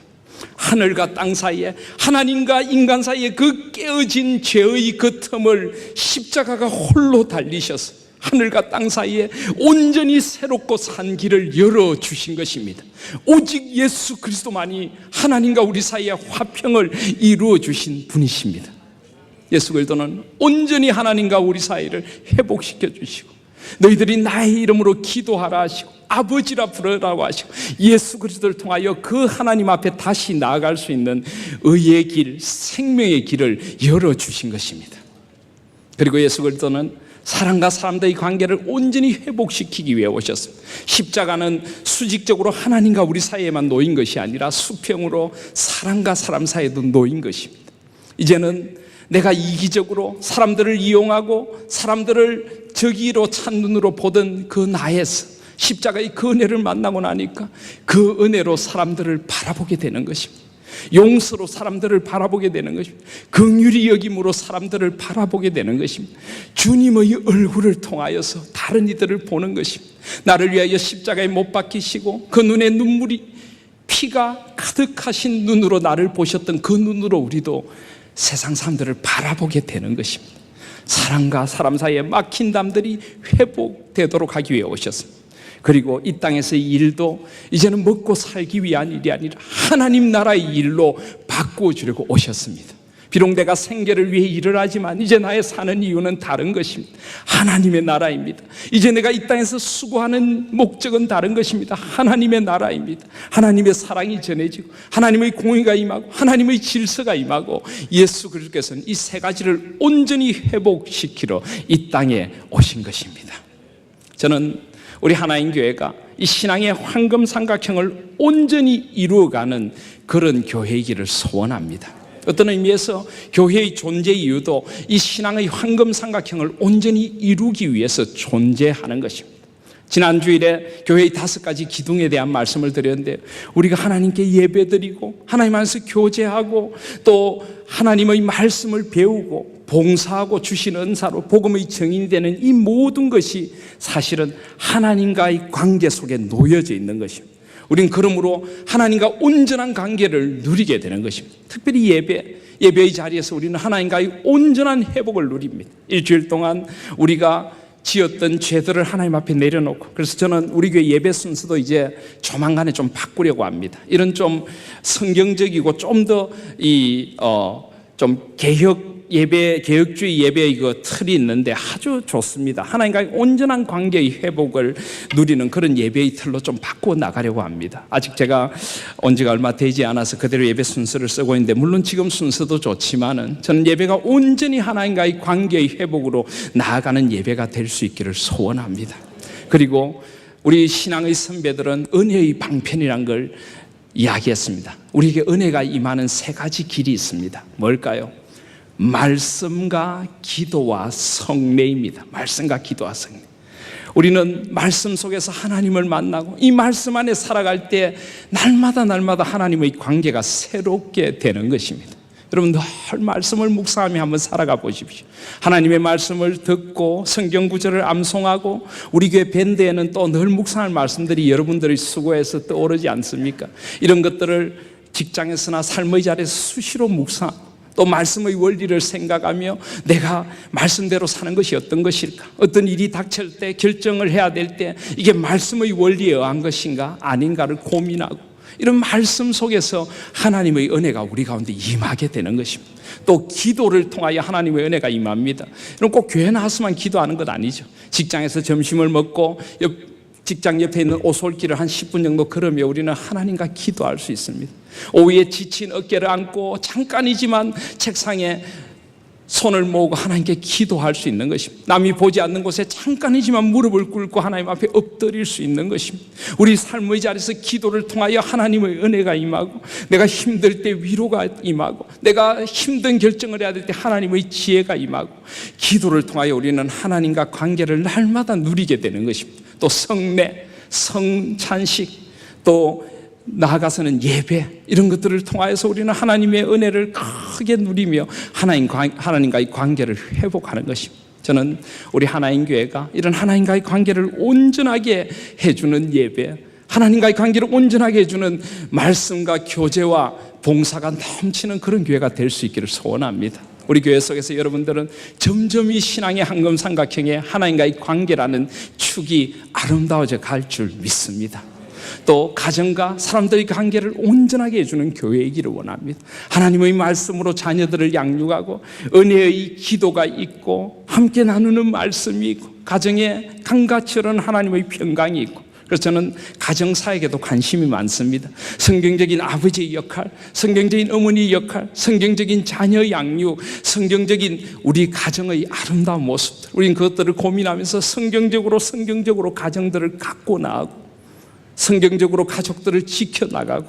S1: 하늘과 땅 사이에, 하나님과 인간 사이에 그 깨어진 죄의 그 틈을 십자가가 홀로 달리셔서 하늘과 땅 사이에 온전히 새롭고 산 길을 열어주신 것입니다. 오직 예수 그리스도만이 하나님과 우리 사이에 화평을 이루어 주신 분이십니다. 예수 그리스도는 온전히 하나님과 우리 사이를 회복시켜 주시고, 너희들이 나의 이름으로 기도하라 하시고 아버지라 부르라고 하시고, 예수 그리스도를 통하여 그 하나님 앞에 다시 나아갈 수 있는 의의 길, 생명의 길을 열어주신 것입니다. 그리고 예수 그리스도는 사람과 사람들의 관계를 온전히 회복시키기 위해 오셨습니다. 십자가는 수직적으로 하나님과 우리 사이에만 놓인 것이 아니라 수평으로 사람과 사람 사이에도 놓인 것입니다. 이제는 내가 이기적으로 사람들을 이용하고 사람들을 저기로 찬 눈으로 보던 그 나에서 십자가의 그 은혜를 만나고 나니까 그 은혜로 사람들을 바라보게 되는 것입니다. 용서로 사람들을 바라보게 되는 것입니다. 긍휼히 여김으로 사람들을 바라보게 되는 것입니다. 주님의 얼굴을 통하여서 다른 이들을 보는 것입니다. 나를 위하여 십자가에 못 박히시고 그 눈에 눈물이 피가 가득하신 눈으로 나를 보셨던 그 눈으로 우리도 세상 사람들을 바라보게 되는 것입니다. 사람과 사람 사이에 막힌 담들이 회복되도록 하기 위해 오셨습니다. 그리고 이 땅에서의 일도 이제는 먹고 살기 위한 일이 아니라 하나님 나라의 일로 바꾸어 주려고 오셨습니다. 비록 내가 생계를 위해 일을 하지만 이제 나의 사는 이유는 다른 것입니다. 하나님의 나라입니다. 이제 내가 이 땅에서 수고하는 목적은 다른 것입니다. 하나님의 나라입니다. 하나님의 사랑이 전해지고 하나님의 공의가 임하고 하나님의 질서가 임하고 예수 그리스도께서는 이 세 가지를 온전히 회복시키러 이 땅에 오신 것입니다. 저는 우리 하나님 교회가 이 신앙의 황금 삼각형을 온전히 이루어가는 그런 교회이기를 소원합니다. 어떤 의미에서 교회의 존재 이유도 이 신앙의 황금 삼각형을 온전히 이루기 위해서 존재하는 것입니다. 지난 주일에 교회의 5가지 기둥에 대한 말씀을 드렸는데, 우리가 하나님께 예배드리고 하나님 안에서 교제하고 또 하나님의 말씀을 배우고 봉사하고 주신 은사로 복음의 증인이 되는 이 모든 것이 사실은 하나님과의 관계 속에 놓여져 있는 것입니다. 우린 그러므로 하나님과 온전한 관계를 누리게 되는 것입니다. 특별히 예배의 자리에서 우리는 하나님과의 온전한 회복을 누립니다. 일주일 동안 우리가 지었던 죄들을 하나님 앞에 내려놓고, 그래서 저는 우리 교회 예배 순서도 이제 조만간에 좀 바꾸려고 합니다. 이런 좀 성경적이고 좀 더 좀 개혁주의 예배의 그 틀이 있는데 아주 좋습니다. 하나님과의 온전한 관계의 회복을 누리는 그런 예배의 틀로 좀 바꾸어 나가려고 합니다. 아직 제가 온 지가 얼마 되지 않아서 그대로 예배 순서를 쓰고 있는데, 물론 지금 순서도 좋지만은 저는 예배가 온전히 하나님과의 관계의 회복으로 나아가는 예배가 될 수 있기를 소원합니다. 그리고 우리 신앙의 선배들은 은혜의 방편이란 걸 이야기했습니다. 우리에게 은혜가 임하는 3가지 길이 있습니다. 뭘까요? 말씀과 기도와 성례입니다. 말씀과 기도와 성례. 우리는 말씀 속에서 하나님을 만나고 이 말씀 안에 살아갈 때 날마다 하나님의 관계가 새롭게 되는 것입니다. 여러분, 늘 말씀을 묵상하며 한번 살아가 보십시오. 하나님의 말씀을 듣고 성경 구절을 암송하고, 우리 교회 밴드에는 또 늘 묵상할 말씀들이 여러분들의 수고에서 떠오르지 않습니까? 이런 것들을 직장에서나 삶의 자리에서 수시로 묵상하고 또 말씀의 원리를 생각하며 내가 말씀대로 사는 것이 어떤 것일까? 어떤 일이 닥칠 때 결정을 해야 될 때 이게 말씀의 원리에 의한 것인가 아닌가를 고민하고, 이런 말씀 속에서 하나님의 은혜가 우리 가운데 임하게 되는 것입니다. 또 기도를 통하여 하나님의 은혜가 임합니다. 여러분, 꼭 교회 나와서만 기도하는 것 아니죠. 직장에서 점심을 먹고 직장 옆에 있는 오솔길을 한 10분 정도 걸으며 우리는 하나님과 기도할 수 있습니다. 오후에 지친 어깨를 안고 잠깐이지만 책상에 손을 모으고 하나님께 기도할 수 있는 것입니다. 남이 보지 않는 곳에 잠깐이지만 무릎을 꿇고 하나님 앞에 엎드릴 수 있는 것입니다. 우리 삶의 자리에서 기도를 통하여 하나님의 은혜가 임하고, 내가 힘들 때 위로가 임하고, 내가 힘든 결정을 해야 될 때 하나님의 지혜가 임하고, 기도를 통하여 우리는 하나님과 관계를 날마다 누리게 되는 것입니다. 또 성례, 성찬식, 또 나아가서는 예배, 이런 것들을 통하여서 우리는 하나님의 은혜를 크게 누리며 하나님과의 관계를 회복하는 것입니다. 저는 우리 하나님 교회가 이런 하나님과의 관계를 온전하게 해주는 예배, 하나님과의 관계를 온전하게 해주는 말씀과 교제와 봉사가 넘치는 그런 교회가 될 수 있기를 소원합니다. 우리 교회 속에서 여러분들은 점점 이 신앙의 황금 삼각형에 하나님과의 관계라는 축이 아름다워져 갈 줄 믿습니다. 또 가정과 사람들의 관계를 온전하게 해주는 교회이기를 원합니다. 하나님의 말씀으로 자녀들을 양육하고 은혜의 기도가 있고 함께 나누는 말씀이 있고 가정에 강같이 흐르는 하나님의 평강이 있고, 그래서 저는 가정사역에도 관심이 많습니다. 성경적인 아버지의 역할, 성경적인 어머니의 역할, 성경적인 자녀 양육, 성경적인 우리 가정의 아름다운 모습들, 우리는 그것들을 고민하면서 성경적으로 가정들을 갖고 나가고 성경적으로 가족들을 지켜나가고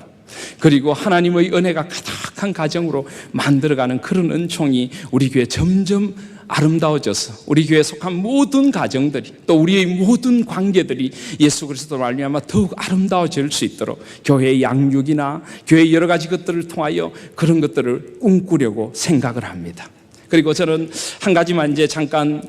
S1: 그리고 하나님의 은혜가 가득한 가정으로 만들어가는 그런 은총이 우리 교회 점점 아름다워져서 우리 교회에 속한 모든 가정들이 또 우리의 모든 관계들이 예수 그리스도로 말미암아 더욱 아름다워질 수 있도록 교회의 양육이나 교회의 여러 가지 것들을 통하여 그런 것들을 꿈꾸려고 생각을 합니다. 그리고 저는 한 가지만 이제 잠깐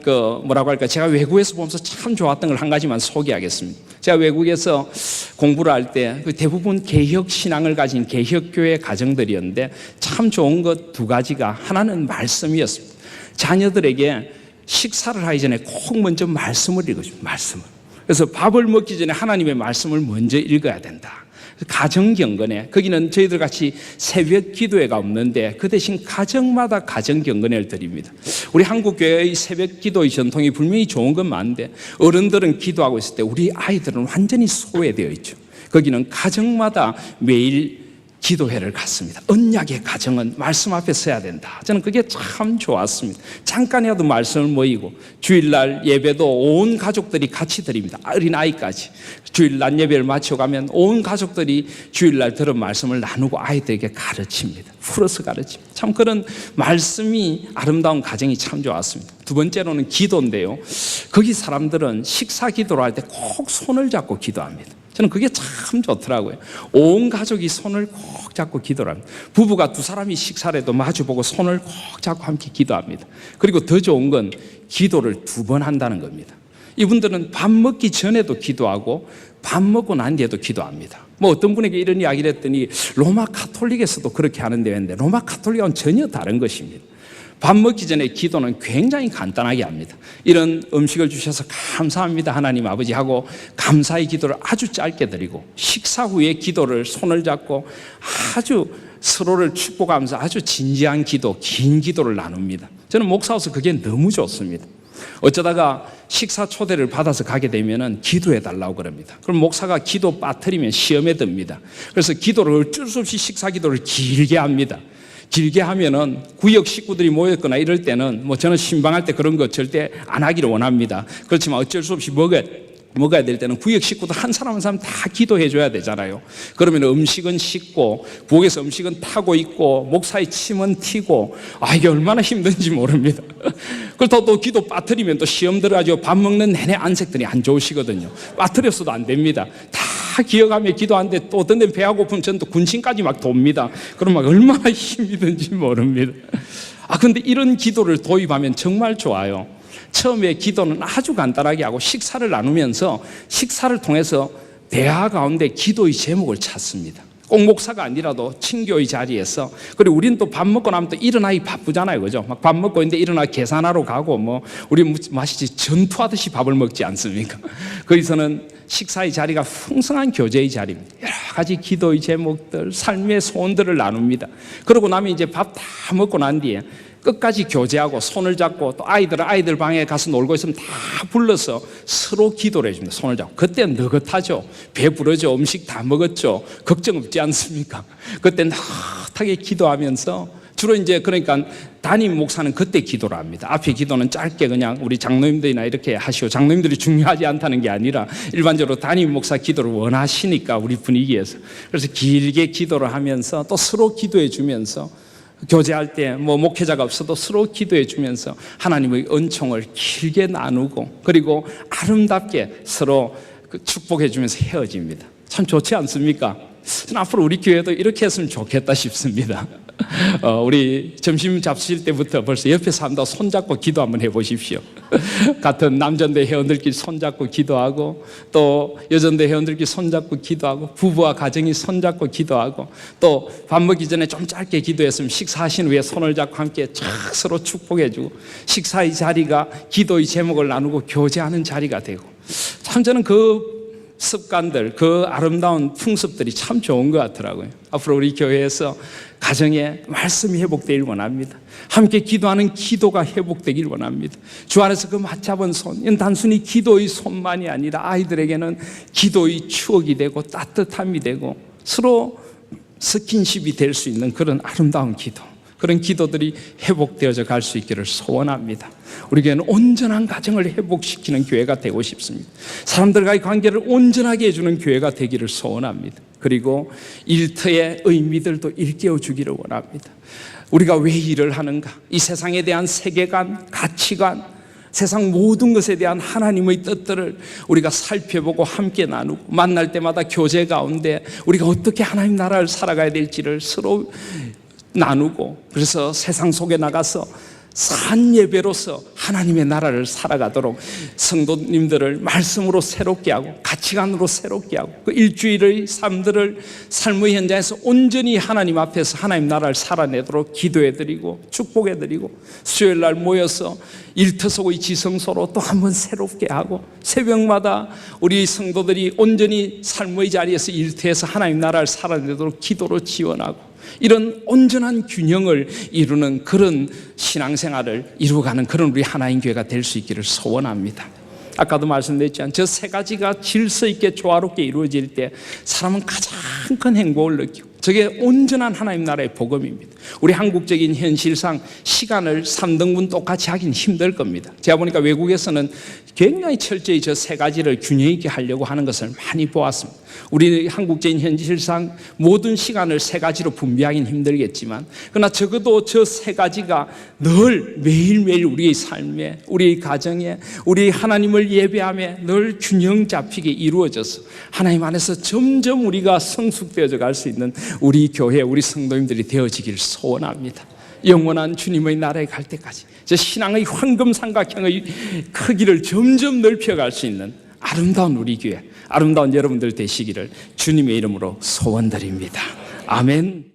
S1: 제가 외국에서 보면서 참 좋았던 걸 한 가지만 소개하겠습니다. 제가 외국에서 공부를 할 때 대부분 개혁 신앙을 가진 개혁교회 가정들이었는데 참 좋은 것 두 가지가, 하나는 말씀이었습니다. 자녀들에게 식사를 하기 전에 꼭 먼저 말씀을 읽어줍니다. 말씀을. 그래서 밥을 먹기 전에 하나님의 말씀을 먼저 읽어야 된다. 가정경건회, 거기는 저희들 같이 새벽 기도회가 없는데 그 대신 가정마다 가정경건회를 드립니다. 우리 한국교회의 새벽 기도의 전통이 분명히 좋은 건 많은데 어른들은 기도하고 있을 때 우리 아이들은 완전히 소외되어 있죠. 거기는 가정마다 매일 기도회를 갖습니다. 언약의 가정은 말씀 앞에 서야 된다. 저는 그게 참 좋았습니다. 잠깐이라도 말씀을 모이고 주일날 예배도 온 가족들이 같이 드립니다. 어린아이까지. 주일 낮 예배를 마쳐가면 온 가족들이 주일날 들은 말씀을 나누고 아이들에게 가르칩니다. 풀어서 가르칩니다. 참 그런 말씀이 아름다운 가정이 참 좋았습니다. 두 번째로는 기도인데요. 거기 사람들은 식사 기도를 할 때 꼭 손을 잡고 기도합니다. 저는 그게 참 좋더라고요. 온 가족이 손을 꼭 잡고 기도를 합니다. 부부가 두 사람이 식사를 해도 마주보고 손을 꼭 잡고 함께 기도합니다. 그리고 더 좋은 건 기도를 2번 한다는 겁니다. 이분들은 밥 먹기 전에도 기도하고 밥 먹고 난 뒤에도 기도합니다. 어떤 분에게 이런 이야기를 했더니 로마 가톨릭에서도 그렇게 하는데 했는데 로마 가톨릭은 전혀 다른 것입니다. 밥 먹기 전에 기도는 굉장히 간단하게 합니다. 이런 음식을 주셔서 감사합니다 하나님 아버지 하고 감사의 기도를 아주 짧게 드리고 식사 후에 기도를 손을 잡고 아주 서로를 축복하면서 아주 진지한 기도, 긴 기도를 나눕니다. 저는 목사로서 그게 너무 좋습니다. 어쩌다가 식사 초대를 받아서 가게 되면 기도해 달라고 그럽니다. 그럼 목사가 기도 빠뜨리면 시험에 듭니다. 그래서 기도를 어쩔 수 없이 식사 기도를 길게 합니다. 길게 하면은 구역 식구들이 모였거나 이럴 때는 저는 신방할 때 그런 거 절대 안 하기를 원합니다. 그렇지만 어쩔 수 없이 먹어야 될 때는 구역 식구들 한 사람 한 사람 다 기도해 줘야 되잖아요. 그러면 음식은 식고 부엌에서 음식은 타고 있고 목사의 침은 튀고 이게 얼마나 힘든지 모릅니다. 그렇다고 또 기도 빠뜨리면 또 시험 들어가지고 밥 먹는 내내 안색들이 안 좋으시거든요. 빠뜨렸어도 안 됩니다. 다 기억하며 기도하는데 또 어떤 데는 배가 고프면 저는 또 군침까지 막 돕니다. 그럼 얼마나 힘이 든지 모릅니다. 근데 이런 기도를 도입하면 정말 좋아요. 처음에 기도는 아주 간단하게 하고 식사를 나누면서 식사를 통해서 대화 가운데 기도의 제목을 찾습니다. 꼭 목사가 아니라도 친교의 자리에서. 그리고 우리는 또 밥 먹고 나면 또 일어나기 바쁘잖아요. 그죠? 막 밥 먹고 있는데 일어나 계산하러 가고 우리 마치 전투하듯이 밥을 먹지 않습니까? 거기서는 식사의 자리가 풍성한 교제의 자리입니다. 여러 가지 기도의 제목들, 삶의 소원들을 나눕니다. 그러고 나면 이제 밥 다 먹고 난 뒤에 끝까지 교제하고 손을 잡고 또 아이들 방에 가서 놀고 있으면 다 불러서 서로 기도를 해줍니다. 손을 잡고. 그때는 느긋하죠. 배부르죠. 음식 다 먹었죠. 걱정 없지 않습니까? 그때 느긋하게 기도하면서 주로 이제 그러니까 담임 목사는 그때 기도를 합니다. 앞에 기도는 짧게 그냥 우리 장로님들이나 이렇게 하시고 장로님들이 중요하지 않다는 게 아니라 일반적으로 담임 목사 기도를 원하시니까 우리 분위기에서. 그래서 길게 기도를 하면서 또 서로 기도해 주면서 교제할 때 목회자가 없어도 서로 기도해 주면서 하나님의 은총을 길게 나누고 그리고 아름답게 서로 축복해 주면서 헤어집니다. 참 좋지 않습니까? 저는 앞으로 우리 교회도 이렇게 했으면 좋겠다 싶습니다. 우리 점심 잡수실 때부터 벌써 옆에 사람도 손잡고 기도 한번 해보십시오. 같은 남전대 회원들끼리 손잡고 기도하고 또 여전대 회원들끼리 손잡고 기도하고 부부와 가정이 손잡고 기도하고 또 밥 먹기 전에 좀 짧게 기도했으면 식사하신 후에 손을 잡고 함께 쫙 서로 축복해주고 식사의 자리가 기도의 제목을 나누고 교제하는 자리가 되고 참 저는 그 습관들, 그 아름다운 풍습들이 참 좋은 것 같더라고요. 앞으로 우리 교회에서 가정에 말씀이 회복되길 원합니다. 함께 기도하는 기도가 회복되길 원합니다. 주 안에서 그 맞잡은 손, 이건 단순히 기도의 손만이 아니라 아이들에게는 기도의 추억이 되고 따뜻함이 되고 서로 스킨십이 될 수 있는 그런 아름다운 기도, 그런 기도들이 회복되어져 갈 수 있기를 소원합니다. 우리 교회는 온전한 가정을 회복시키는 교회가 되고 싶습니다. 사람들과의 관계를 온전하게 해주는 교회가 되기를 소원합니다. 그리고 일터의 의미들도 일깨워 주기를 원합니다. 우리가 왜 일을 하는가? 이 세상에 대한 세계관, 가치관, 세상 모든 것에 대한 하나님의 뜻들을 우리가 살펴보고 함께 나누고 만날 때마다 교제 가운데 우리가 어떻게 하나님 나라를 살아가야 될지를 서로 나누고, 그래서 세상 속에 나가서 산 예배로서 하나님의 나라를 살아가도록 성도님들을 말씀으로 새롭게 하고 가치관으로 새롭게 하고 그 일주일의 삶들을 삶의 현장에서 온전히 하나님 앞에서 하나님 나라를 살아내도록 기도해드리고 축복해드리고, 수요일 날 모여서 일터 속의 지성소로 또 한 번 새롭게 하고, 새벽마다 우리 성도들이 온전히 삶의 자리에서 일터에서 하나님 나라를 살아내도록 기도로 지원하고, 이런 온전한 균형을 이루는 그런 신앙생활을 이루어가는 그런 우리 하나님 교회가 될 수 있기를 소원합니다. 아까도 말씀드렸지만 저 세 가지가 질서 있게 조화롭게 이루어질 때 사람은 가장 큰 행복을 느끼고, 저게 온전한 하나님 나라의 복음입니다. 우리 한국적인 현실상 시간을 3등분 똑같이 하긴 힘들 겁니다. 제가 보니까 외국에서는 굉장히 철저히 저 세 가지를 균형 있게 하려고 하는 것을 많이 보았습니다. 우리 한국적인 현실상 모든 시간을 세 가지로 분배하기는 힘들겠지만, 그러나 적어도 저 세 가지가 늘 매일매일 우리의 삶에, 우리의 가정에, 우리 하나님을 예배함에 늘 균형 잡히게 이루어져서 하나님 안에서 점점 우리가 성숙되어져 갈 수 있는 우리 교회, 우리 성도님들이 되어지기를 소원합니다. 영원한 주님의 나라에 갈 때까지 저 신앙의 황금 삼각형의 크기를 점점 넓혀갈 수 있는 아름다운 우리 교회, 아름다운 여러분들 되시기를 주님의 이름으로 소원드립니다. 아멘.